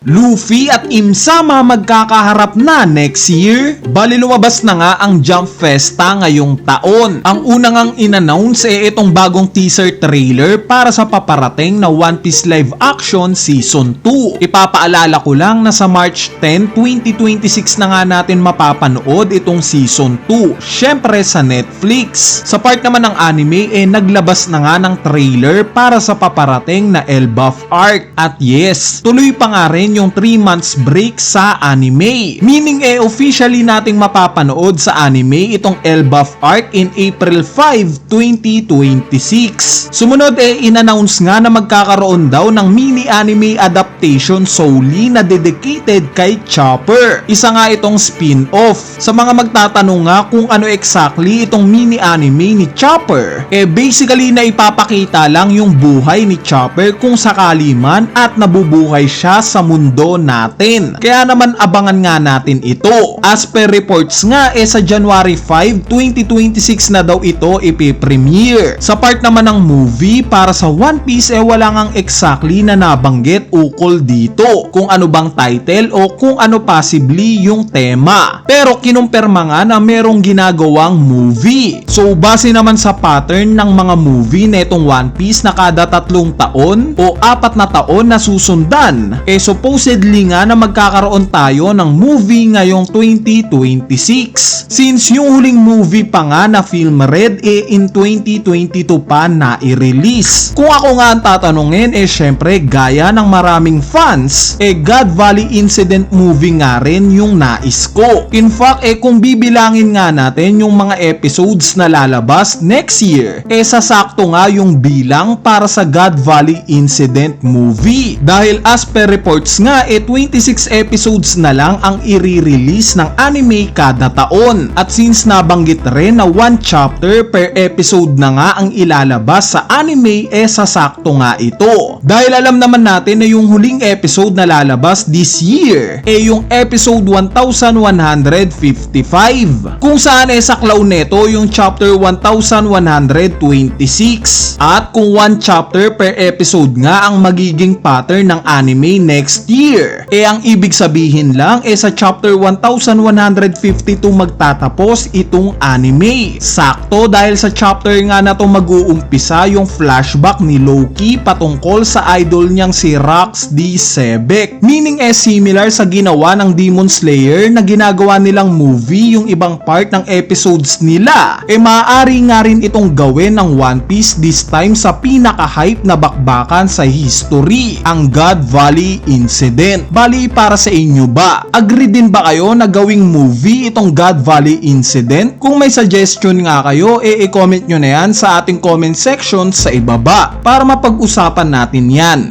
Luffy at Im-sama magkakaharap na next year? Bali lumabas na nga ang Jump Festa ngayong taon. Ang unang ang in-announce itong bagong teaser trailer para sa paparating na One Piece live action season 2. Ipapaalala ko lang na sa March 10, 2026 na nga natin mapapanood itong season 2. Syempre sa Netflix. Sa part naman ng anime naglabas na nga ng trailer para sa paparating na Elbaf arc. At yes, tuloy pa nga rin yung 3 months break sa anime. Meaning officially nating mapapanood sa anime itong Elbaf arc in April 5, 2026. Sumunod in-announce nga na magkakaroon daw ng mini anime adaptation solely na dedicated kay Chopper. Isa nga itong spin-off. Sa mga magtatanong nga kung ano exactly itong mini anime ni Chopper, basically na ipapakita lang yung buhay ni Chopper kung sakali man at nabubuhay siya sa mundo natin. Kaya naman abangan nga natin ito. As per reports nga sa January 5, 2026 na daw ito ipipremiere. Sa part naman ng movie para sa One Piece wala ngang exactly na nabanggit ukol dito kung ano bang title o kung ano possibly yung tema. Pero kinumpirma nga na merong ginagawang movie. So base naman sa pattern ng mga movie netong One Piece na kada 3 taon o 4 na taon na susundan, supposedly nga na magkakaroon tayo ng movie ngayong 2026. Since yung huling movie pa nga na Film Red in 2022 pa na i-release. Kung ako nga ang tatanungin syempre gaya ng maraming fans, God Valley Incident movie nga rin yung nais ko. In fact kung bibilangin nga natin yung mga episodes na lalabas next year, sasakto nga yung bilang para sa God Valley Incident movie. Dahil as per reports nga 26 episodes na lang ang i-release ng anime kada taon. At since nabanggit rin na 1 chapter per episode na nga ang ilalabas sa anime, sasakto nga ito. Dahil alam naman natin na yung huling episode na lalabas this year yung episode 1155, kung saan saklaw neto yung chapter 1126. At kung 1 chapter per episode nga ang magiging pattern ng anime next year, ang ibig sabihin lang sa chapter 1152 magtatapos itong anime. Sakto dahil sa chapter nga na to mag-uumpisa yung flashback ni Loki patungkol sa idol niyang si Rox D. Sebek. Meaning similar sa ginawa ng Demon Slayer na ginagawa nilang movie yung ibang part ng episodes nila. Maaari nga rin itong gawin ng One Piece this time sa pinaka-hype na bakbakan sa history, ang God Valley Incident. Bali para sa inyo ba? Agree din ba kayo na gawing movie itong God Valley Incident? Kung may suggestion nga kayo, i-comment nyo na yan sa ating comment section sa ibaba para mapag-usapan natin yan.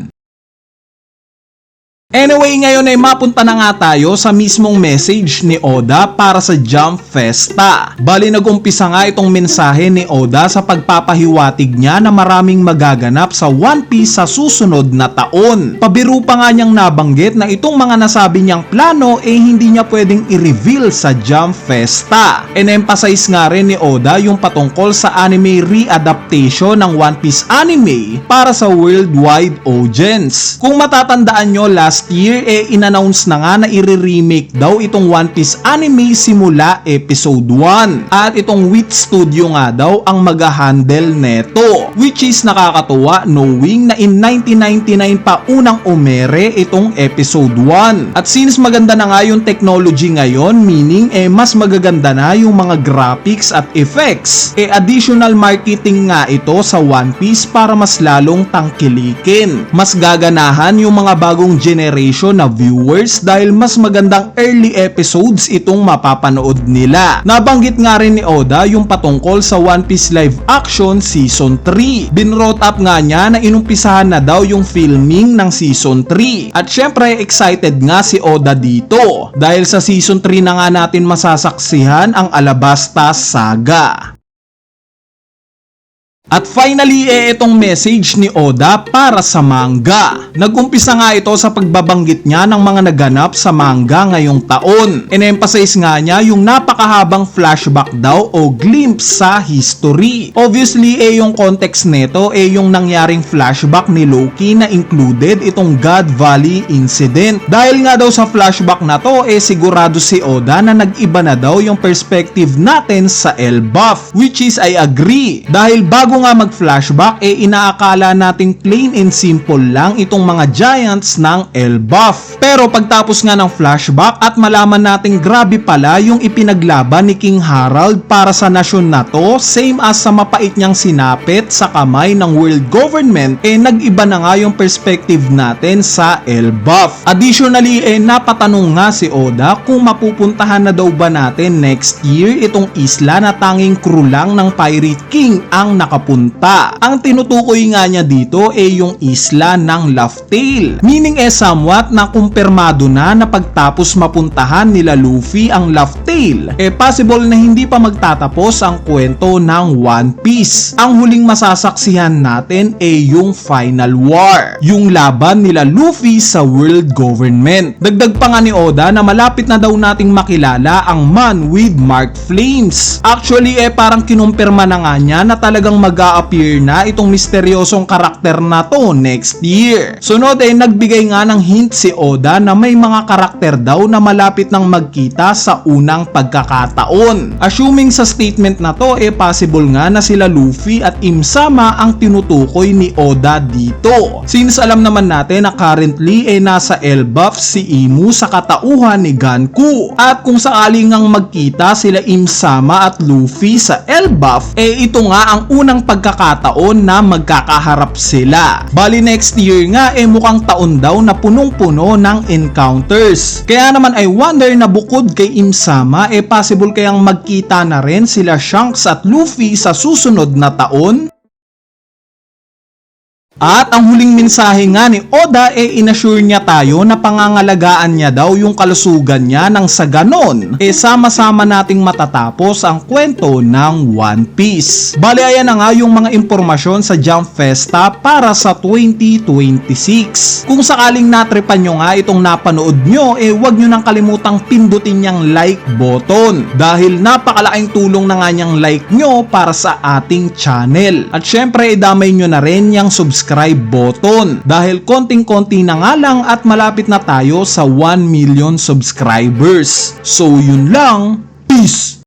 Anyway, ngayon mapunta na nga tayo sa mismong message ni Oda para sa Jump Festa. Bali nag-umpisa nga itong mensahe ni Oda sa pagpapahiwatig niya na maraming magaganap sa One Piece sa susunod na taon. Pabiro pa nga niyang nabanggit na itong mga nasabi niyang plano hindi niya pwedeng i-reveal sa Jump Festa. En-emphasize nga rin ni Oda yung patungkol sa anime re-adaptation ng One Piece anime para sa worldwide audience. Kung matatandaan nyo last year in-announce na nga na i-remake daw itong One Piece anime simula episode 1 at itong Wit Studio nga daw ang mag-handle neto, which is nakakatuwa knowing na in 1999 pa unang umere itong episode 1. At since maganda na nga yung technology ngayon, meaning mas magaganda na yung mga graphics at effects, additional marketing nga ito sa One Piece para mas lalong tangkilikin. Mas gaganahan yung mga bagong generation na viewers dahil mas magandang early episodes itong mapapanood nila. Nabanggit nga rin ni Oda yung patungkol sa One Piece live action season 3. Binrote up nga niya na inumpisahan na daw yung filming ng season 3. At syempre excited nga si Oda dito dahil sa season 3 na nga natin masasaksihan ang Alabasta Saga. At finally, itong message ni Oda para sa manga. Nag-umpisa nga ito sa pagbabanggit niya ng mga naganap sa manga ngayong taon. In-emphasize nga niya yung napakahabang flashback daw o glimpse sa history. Obviously, yung context nito yung nangyaring flashback ni Loki na included itong God Valley incident. Dahil nga daw sa flashback na to, sigurado si Oda na nag-iba na daw yung perspective natin sa Elbaf. Which is I agree. Dahil bago nga mag-flashback, inaakala nating plain and simple lang itong mga giants ng Elbaf. Pero pagtapos nga ng flashback at malaman nating grabe pala yung ipinaglaban ni King Harald para sa nasyon na to, same as sa mapait niyang sinapit sa kamay ng world government, nag-iba na nga yung perspective natin sa Elbaf. Additionally, napatanong nga si Oda kung mapupuntahan na daw ba natin next year itong isla na tanging crew lang ng Pirate King ang nakapunta. Ang tinutukoy nga niya dito yung isla ng Laugh Tale. Meaning somewhat na kumpirmado na pagtapos mapuntahan nila Luffy ang Laugh Tale, possible na hindi pa magtatapos ang kwento ng One Piece. Ang huling masasaksihan natin yung Final War, yung laban nila Luffy sa world government. Dagdag pa nga ni Oda na malapit na daw nating makilala ang Man with Marked Flames. Actually, parang kinumpirma na nga niya na talagang mag-a-appear na itong misteryosong karakter na to next year. Sunod nagbigay nga ng hint si Oda na may mga karakter daw na malapit nang magkita sa unang pagkakataon. Assuming sa statement na to, possible nga na sila Luffy at Im-sama ang tinutukoy ni Oda dito. Since alam naman natin na currently nasa Elbaf si Imu sa katauhan ni Ganku. At kung sakaling ngang magkita sila Im-sama at Luffy sa Elbaf, ito nga ang unang pagkakataon na magkakaharap sila. Bali next year nga mukhang taon daw na punong-puno ng encounters. Kaya naman I wonder na bukod kay Im-sama, possible kayang magkita na rin sila Shanks at Luffy sa susunod na taon? At ang huling mensahe nga ni Oda inassure niya tayo na pangangalagaan niya daw yung kalusugan niya nang sa ganon sama-sama nating matatapos ang kwento ng One Piece. Bali ayan na nga yung mga impormasyon sa Jump Festa para sa 2026. Kung sakaling natripan nyo nga itong napanood nyo, wag nyo nang kalimutang pindutin niyang like button dahil napakalaking tulong na nga niyang like nyo para sa ating channel. At syempre idamay nyo na rin yung subscribe button dahil konting-konti na nga lang at malapit na tayo sa 1 million subscribers. So yun lang, peace!